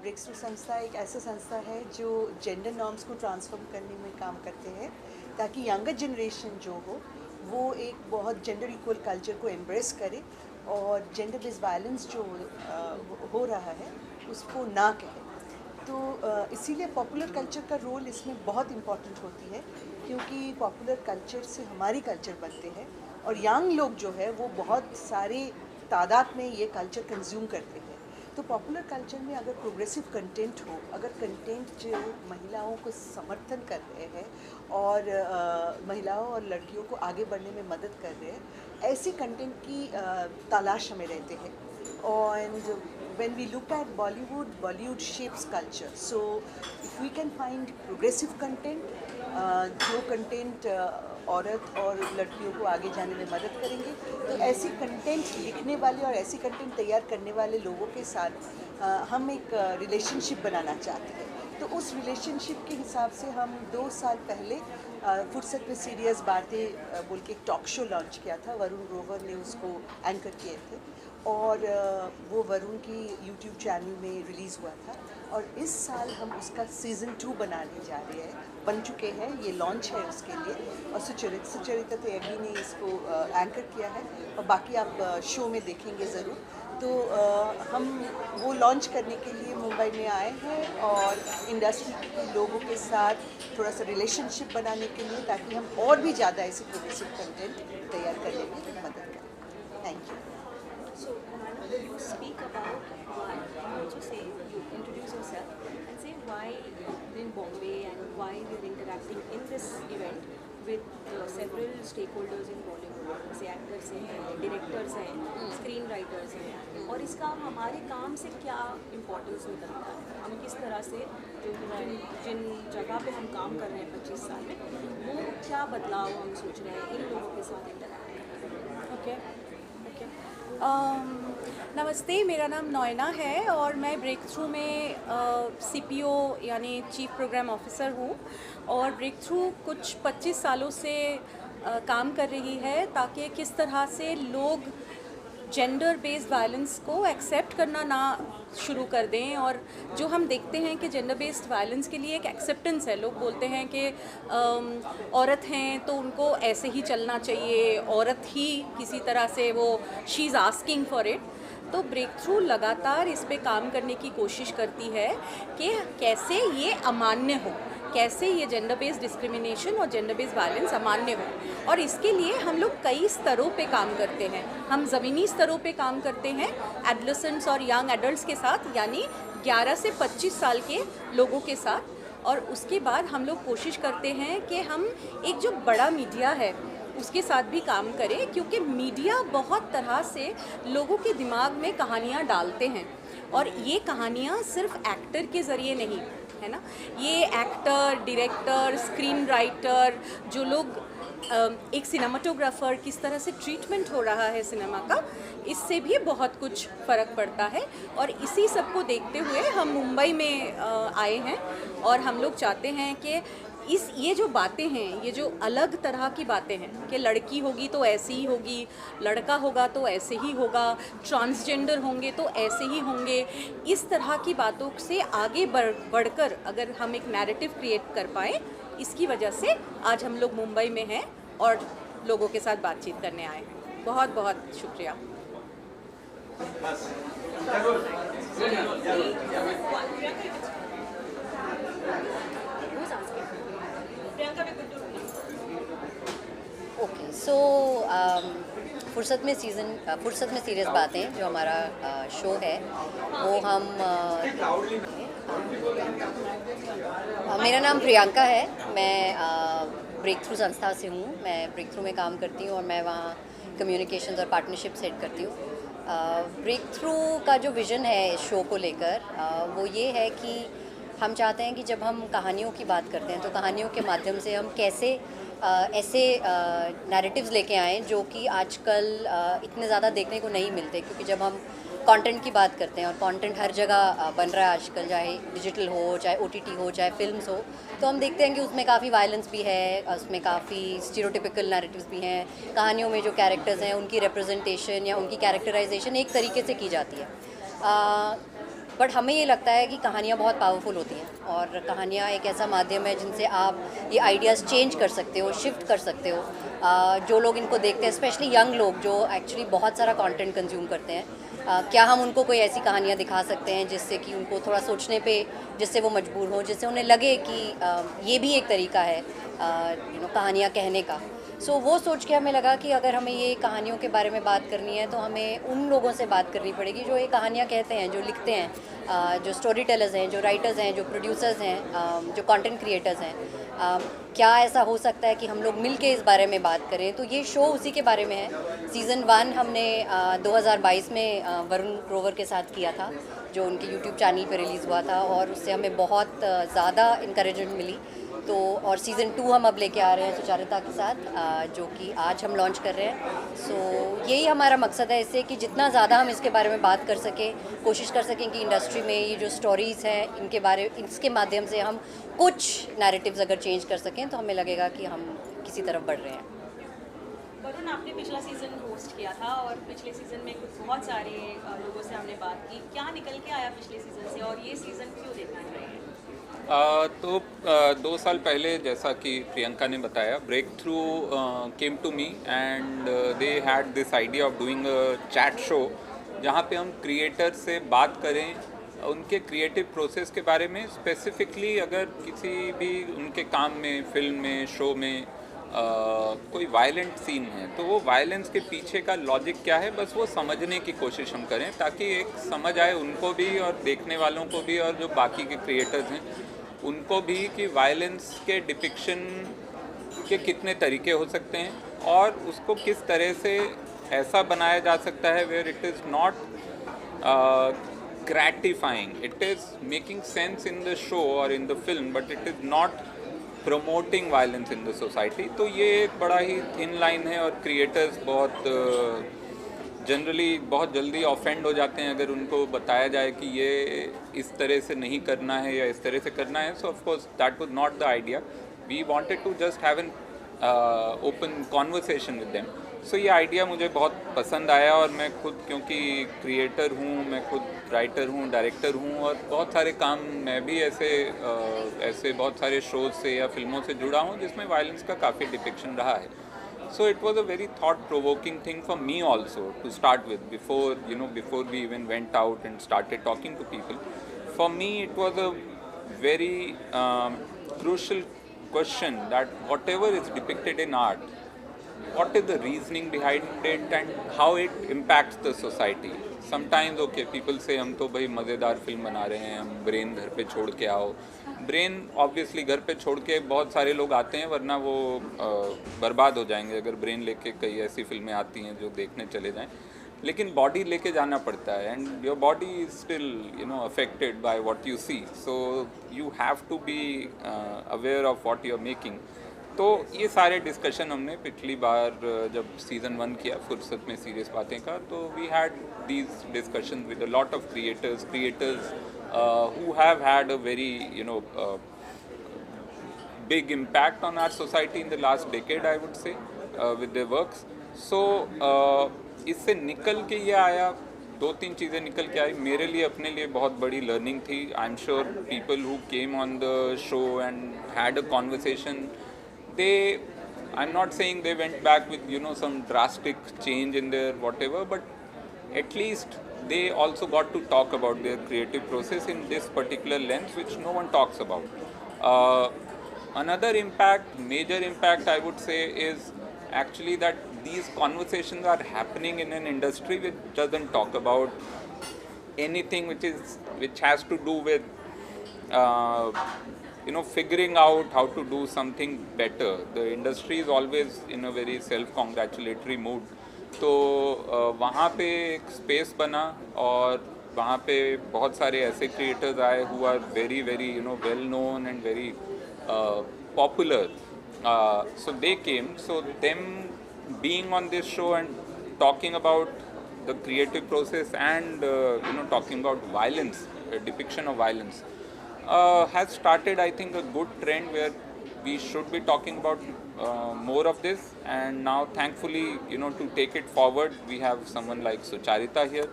Break through संस्था एक ऐसा संस्था है जो जेंडर नॉर्म्स को ट्रांसफॉर्म करने में काम करते हैं ताकि यंगर जनरेशन जो हो वो एक बहुत जेंडर इक्वल कल्चर को एम्ब्रेस करे और जेंडर बेस्ड वायलेंस जो हो रहा है उसको ना कहे। तो इसीलिए पॉपुलर कल्चर का रोल इसमें बहुत इम्पॉर्टेंट होती है क्योंकि पॉपुलर कल्चर से हमारी कल्चर बनते हैं और यंग लोग जो है वो बहुत सारे तादाद में ये कल्चर कंज्यूम करते हैं। तो पॉपुलर कल्चर में अगर प्रोग्रेसिव कंटेंट हो, अगर कंटेंट जो महिलाओं को समर्थन कर रहे हैं और महिलाओं और लड़कियों को आगे बढ़ने में मदद कर रहे हैं, ऐसी कंटेंट की तलाश हमें रहते हैं। And when we look at Bollywood, Bollywood shapes culture. So if we can find progressive content, जो कंटेंट औरत और लड़कियों को आगे जाने में मदद करेंगे, तो ऐसी कंटेंट लिखने वाले और ऐसी कंटेंट तैयार करने वाले लोगों के साथ हम एक रिलेशनशिप बनाना चाहते हैं। तो उस रिलेशनशिप के हिसाब से हम 2 साल पहले फुर्सत में सीरियस बातें बोल के एक टॉक शो लॉन्च किया था। वरुण ग्रोवर ने उसको एंकर किए थे और वो वरुण की यूट्यूब चैनल में रिलीज़ हुआ था और इस साल हम उसका सीज़न 2 बनाने जा रहे हैं। बन चुके हैं, ये लॉन्च है उसके लिए और सुचरिता तेगी ने इसको एंकर किया है और बाकी आप शो में देखेंगे ज़रूर। तो हम वो लॉन्च करने के लिए मुंबई में आए हैं और इंडस्ट्री के लोगों के साथ थोड़ा सा रिलेशनशिप बनाने के लिए ताकि हम और भी ज़्यादा ऐसे प्रोग्रेसिव कंटेंट तैयार करने में मदद करें। Thank you. So, Amanda, you speak about why. You also say, you introduce yourself and say why you're in Bombay and why you're interacting in this event with several stakeholders in Bollywood, जैसे actors हैं, directors हैं, screen writers हैं, और इसका हमारे काम से क्या इम्पोर्टेंस निकलता है, हम किस तरह से जिन जगह पे हम काम कर रहे हैं 25 साल में, वो क्या बदलाव हम सोच रहे हैं इन लोगों के साथ इंटरैक्ट करके। ओके। नमस्ते, मेरा नाम नॉयना है और मैं ब्रेक थ्रू में सीपीओ यानी चीफ प्रोग्राम ऑफिसर हूँ और ब्रेक थ्रू कुछ 25 सालों से काम कर रही है ताकि किस तरह से लोग जेंडर बेस्ड वायलेंस को एक्सेप्ट करना ना शुरू कर दें। और जो हम देखते हैं कि जेंडर बेस्ड वायलेंस के लिए एक एक्सेप्टेंस है, लोग बोलते हैं कि औरत हैं तो उनको ऐसे ही चलना चाहिए, औरत ही किसी तरह से वो she is asking for it. तो ब्रेक थ्रू लगातार इस पे काम करने की कोशिश करती है कि कैसे ये अमान्य हो, कैसे ये जेंडर बेस्ड डिस्क्रिमिनेशन और जेंडर बेस्ड वायलेंस अमान्य हो। और इसके लिए हम लोग कई स्तरों पे काम करते हैं। हम ज़मीनी स्तरों पे काम करते हैं एडोलेसेंट्स और यंग एडल्ट्स के साथ, यानी 11 से 25 साल के लोगों के साथ। और उसके बाद हम लोग कोशिश करते हैं कि हम एक जो बड़ा मीडिया है उसके साथ भी काम करें, क्योंकि मीडिया बहुत तरह से लोगों के दिमाग में कहानियाँ डालते हैं और ये कहानियाँ सिर्फ एक्टर के ज़रिए नहीं है ना, ये एक्टर, डायरेक्टर, स्क्रीन राइटर, जो लोग एक सिनेमाटोग्राफर, किस तरह से ट्रीटमेंट हो रहा है सिनेमा का, इससे भी बहुत कुछ फ़र्क पड़ता है। और इसी सब को देखते हुए हम मुंबई में आए हैं और हम लोग चाहते हैं कि ये जो बातें हैं, ये जो अलग तरह की बातें हैं कि लड़की होगी तो ऐसी ही होगी, लड़का होगा तो ऐसे ही होगा, ट्रांसजेंडर होंगे तो ऐसे ही होंगे, इस तरह की बातों से आगे बढ़कर अगर हम एक नैरेटिव क्रिएट कर पाएँ, इसकी वजह से आज हम लोग मुंबई में हैं और लोगों के साथ बातचीत करने आए हैं। बहुत बहुत शुक्रिया। ओके, सो फुर्सत में सीरियस बातें जो हमारा शो है वो हम मेरा नाम प्रियंका है, मैं ब्रेक थ्रू संस्था से हूँ। मैं ब्रेक थ्रू में काम करती हूँ और मैं वहाँ कम्युनिकेशंस और पार्टनरशिप सेट करती हूँ। ब्रेक थ्रू का जो विज़न है इस शो को लेकर वो ये है कि हम चाहते हैं कि जब हम कहानियों की बात करते हैं तो कहानियों के माध्यम से हम कैसे ऐसे नैरेटिव्स लेके आएँ जो कि आजकल इतने ज़्यादा देखने को नहीं मिलते, क्योंकि जब हम कंटेंट की बात करते हैं और कंटेंट हर जगह बन रहा है आजकल, चाहे डिजिटल हो, चाहे ओटीटी हो, चाहे फिल्म्स हो, तो हम देखते हैं कि उसमें काफ़ी वायलेंस भी है, उसमें काफ़ी स्टीरियोटिपिकल नैरेटिव्स भी हैं। कहानियों में जो कैरेक्टर्स हैं उनकी रिप्रेजेंटेशन या उनकी कैरेक्टराइजेशन एक तरीके से की जाती है। बट हमें ये लगता है कि कहानियाँ बहुत पावरफुल होती हैं और कहानियाँ एक ऐसा माध्यम है जिनसे आप ये आइडियाज़ चेंज कर सकते हो, शिफ्ट कर सकते हो। जो लोग इनको देखते हैं, स्पेशली यंग लोग जो एक्चुअली बहुत सारा कंटेंट कंज्यूम करते हैं, क्या हम उनको कोई ऐसी कहानियाँ दिखा सकते हैं जिससे कि उनको थोड़ा सोचने पे, जिससे वो मजबूर हों, जिससे उन्हें लगे कि ये भी एक तरीका है कहानियाँ कहने का। सो वो सोच के हमें लगा कि अगर हमें ये कहानियों के बारे में बात करनी है तो हमें उन लोगों से बात करनी पड़ेगी जो ये कहानियाँ कहते हैं, जो लिखते हैं, जो स्टोरी टेलर्स हैं, जो राइटर्स हैं, जो प्रोड्यूसर्स हैं, जो कंटेंट क्रिएटर्स हैं। क्या ऐसा हो सकता है कि हम लोग मिल के इस बारे में बात करें? तो ये शो उसी के बारे में है। सीज़न 1 हमने 2022 में वरुण ग्रोवर के साथ किया था, जो उनके यूट्यूब चैनल पे रिलीज़ हुआ था और उससे हमें बहुत ज़्यादा इंकरेजमेंट मिली। तो और सीज़न 2 हम अब लेके आ रहे हैं सुचारिता के साथ, जो कि आज हम लॉन्च कर रहे हैं। सो यही हमारा मकसद है इससे कि जितना ज़्यादा हम इसके बारे में बात कर सकें, कोशिश कर सकें कि इंडस्ट्री में ये जो स्टोरीज़ हैं इसके माध्यम से हम कुछ नैरेटिव्स अगर चेंज कर सकें तो हमें लगेगा कि हम किसी तरफ बढ़ रहे हैं। वरुण, आपने पिछला सीज़न होस्ट किया था और पिछले सीज़न में कुछ बहुत सारे लोगों से हमने बात की। क्या निकल के आया पिछले सीज़न से और ये सीज़न क्यों देखना चाहिए? 2 साल पहले, जैसा कि प्रियंका ने बताया, breakthrough came to me and they had this idea of doing a chat show जहाँ पे हम क्रिएटर से बात करें उनके क्रिएटिव प्रोसेस के बारे में। स्पेसिफिकली अगर किसी भी उनके काम में, फिल्म में, शो में कोई वायलेंट सीन है तो वो वायलेंस के पीछे का लॉजिक क्या है, बस वो समझने की कोशिश हम करें ताकि एक समझ आए उनको भी और देखने वालों को भी और जो बाकी के क्रिएटर्स हैं उनको भी कि वायलेंस के डिपिक्शन के कितने तरीके हो सकते हैं और उसको किस तरह से ऐसा बनाया जा सकता है where it is not gratifying, it is making sense in the show or in the film, but it is not promoting violence in the society. तो ये एक बड़ा ही थिन लाइन है और क्रिएटर्स बहुत जनरली बहुत जल्दी ऑफेंड हो जाते हैं अगर उनको बताया जाए कि ये इस तरह से नहीं करना है या इस तरह से करना है. So of course that was not the idea. We wanted to just have an open conversation with them. So ये आइडिया मुझे बहुत पसंद आया और मैं खुद, क्योंकि क्रिएटर हूँ, मैं खुद राइटर हूँ, डायरेक्टर हूँ और बहुत सारे काम मैं भी ऐसे बहुत सारे शोज से या फिल्मों से जुड़ा हूँ जिसमें वायलेंस का काफ़ी डिपिक्शन रहा है. So it was a very thought-provoking thing for me also to start with, before we even went out and started talking to people. For me, it was a very crucial question that whatever is depicted in art, what is the reasoning behind it and how it impacts the society. Sometimes okay, people say हम तो भाई मज़ेदार film बना रहे हैं, हम brain घर पे छोड़ के आओ. ब्रेन ऑब्वियसली घर पे छोड़ के बहुत सारे लोग आते हैं, वरना वो बर्बाद हो जाएंगे अगर ब्रेन लेके कई ऐसी फिल्में आती हैं जो देखने चले जाएं. लेकिन बॉडी लेके जाना पड़ता है and your body is still affected by what you see. So you have to be aware of what you are making. तो ये सारे डिस्कशन हमने पिछली बार जब सीज़न 1 किया फुर्सत में सीरियस बातें का, तो we had these discussion with a lot of creators who have had a very big impact on our society in the last decade, I would say, with their works. So इससे निकल के ये आया, 2-3 चीज़ें निकल के आई. मेरे लिए, अपने लिए बहुत बड़ी लर्निंग थी. I am sure people who came on the show and had a conversation, I'm not saying they went back with some drastic change in their whatever, but at least they also got to talk about their creative process in this particular lens, which no one talks about. Another major impact I would say, is actually that these conversations are happening in an industry which doesn't talk about anything which has to do with figuring out how to do something better. The industry is always in a very self-congratulatory mood. तो वहाँ पे एक space बना और वहाँ पे बहुत सारे ऐसे क्रिएटर्स आए who are very very well known and very popular. So they came. So them being on this show and talking about the creative process and talking about violence, depiction of violence, has started, I think, a good trend where we should be talking about more of this. And now thankfully, to take it forward, we have someone like Sucharita here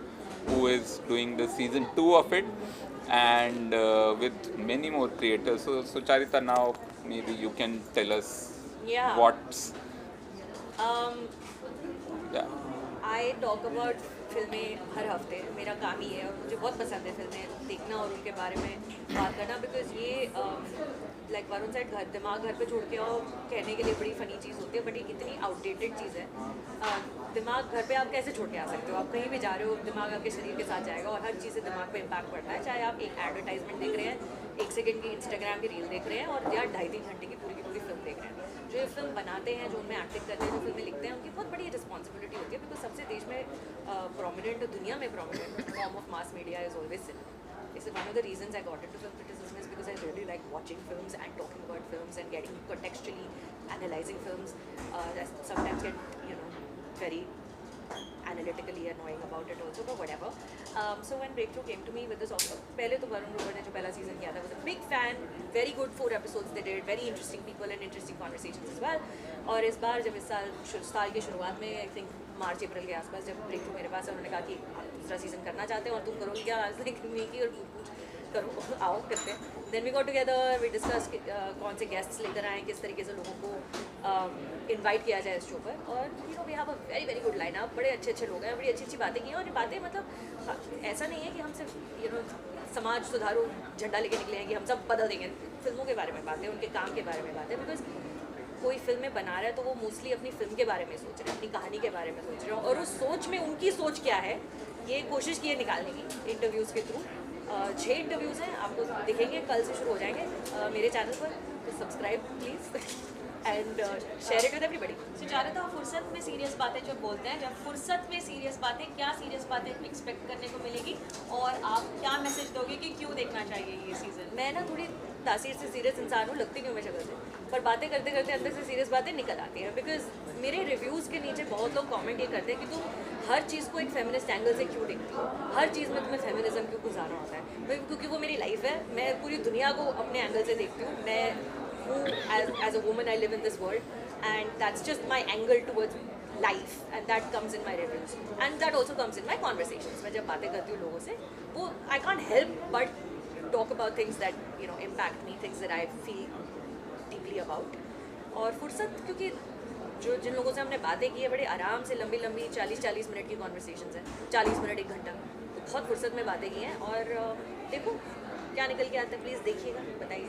who is doing the season 2 of it, and with many more creators. So Charita, now maybe you can tell us Yeah. what's yeah. I talk about फिल्में हर हफ्ते, मेरा काम ही है और मुझे बहुत पसंद है फिल्में देखना और उनके बारे में बात करना, बिकॉज ये लाइक वरुण साइड दिमाग घर पे छोड़ के आओ कहने के लिए बड़ी फ़नी चीज़ होती है, बट ये इतनी आउटडेटेड चीज़ है। दिमाग घर पे आप कैसे छोड़ के आ सकते हो? आप कहीं भी जा रहे हो, दिमाग आपके शरीर के साथ जाएगा और हर चीज़ से दिमाग पे इम्पैक्ट पड़ता है, चाहे आप एक एडवर्टाइजमेंट देख रहे हैं, 1 सेकंड की इंस्टाग्राम की रील देख रहे हैं, और या 2.5-3 घंटे की पूरी फिल्म देख रहे हैं। जो ये फिल्म बनाते हैं, जो उनमें एक्टिंग करते हैं, जो फिल्में लिखते हैं, उनकी बहुत बड़ी रिस्पॉन्सिबिलिटी होती है, बिकॉज सबसे देश में प्रोमिनेंट, दुनिया में prominent form of mass media is always cinema. This is one of the reasons I got into film criticism, is because I really like watching films and talking about films and getting contextually analyzing films. I sometimes get very analytically annoying about it also, but whatever. So when Breakthrough came to me with this offer, पहले तो वरुण ग्रोवर ने जो पहला season किया था, was a big fan, very good 4 episodes they did, very interesting people and interesting conversations as well. और इस बार जब इस साल की शुरुआत में, आई थिंक मार्च-अप्रैल के आसपास, जब Breakthrough मेरे पास है, उन्होंने कहा कि आप दूसरा सीजन करना चाहते हैं और तुम करोगे क्या? आज तक नहीं की, और करो, आओ करते हैं। Then we got together, we discuss कौन से गेस्ट्स लेकर आएँ, किस तरीके से लोगों को इनवाइट किया जाए इस शो पर, और we have a very good line up, बड़े अच्छे लोग हैं, बड़ी अच्छी बातें की हैं, और ये बातें मतलब ऐसा नहीं है कि हम सिर्फ समाज सुधारो झंडा लेके निकले हैं कि हम सब बदल देंगे। फिल्मों के बारे में बातें, उनके काम के बारे में बातें, बिकॉज कोई फिल्में बना रहा है तो वो मोस्टली अपनी फिल्म के बारे में सोच रहे हैं, अपनी कहानी के बारे में सोच रहे हैं, और उस सोच में उनकी सोच क्या है, ये कोशिश की है निकालने की इंटरव्यूज़ के थ्रू। 6 इंटरव्यूज़ हैं, आपको दिखेंगे, कल से शुरू हो जाएंगे मेरे चैनल पर, तो subscribe please and share it with everybody. Sucharita, फुर्सत में सीरियस बातें जो बोलते हैं, जब फुर्सत में सीरियस बातें, क्या सीरियस बातें एक्सपेक्ट करने को मिलेगी, और आप क्या मैसेज दोगे कि क्यों देखना चाहिए ये सीज़न? मैं ना थोड़ी तासीर से सीरियस इंसान हूँ, लगती नहीं हूँ मैं शक्ल से, पर बातें करते करते अंदर से सीरियस बातें निकल आती हैं, बिकॉज मेरे रिव्यूज़ के नीचे बहुत लोग कमेंट ये करते हैं कि तुम हर चीज़ को एक फेमिनिस्ट एंगल से क्यों देखती हो, हर चीज़ में तुम्हें फेमिनिज्म क्यों गुजारना होता है? क्योंकि वो मेरी लाइफ है, मैं पूरी दुनिया को अपने एंगल से देखती हूँ, मैं हूँ as a woman, I live in this world, and that's just my angle towards life, and that comes in my reviews, and that also comes in my conversations. मैं जब बातें करती हूँ लोगों से, वो I can't help but talk about things that impact me, things that I feel deeply about. और फुर्सत, क्योंकि जिन लोगों से हमने बातें की है, बड़े आराम से लंबी 40-40 मिनट की कॉन्वर्सेशंस हैं, 40 मिनट 1 घंटा, तो बहुत फुर्सत में बातें की हैं, और देखो क्या निकल के आता है। प्लीज़ देखिएगा, बताइए।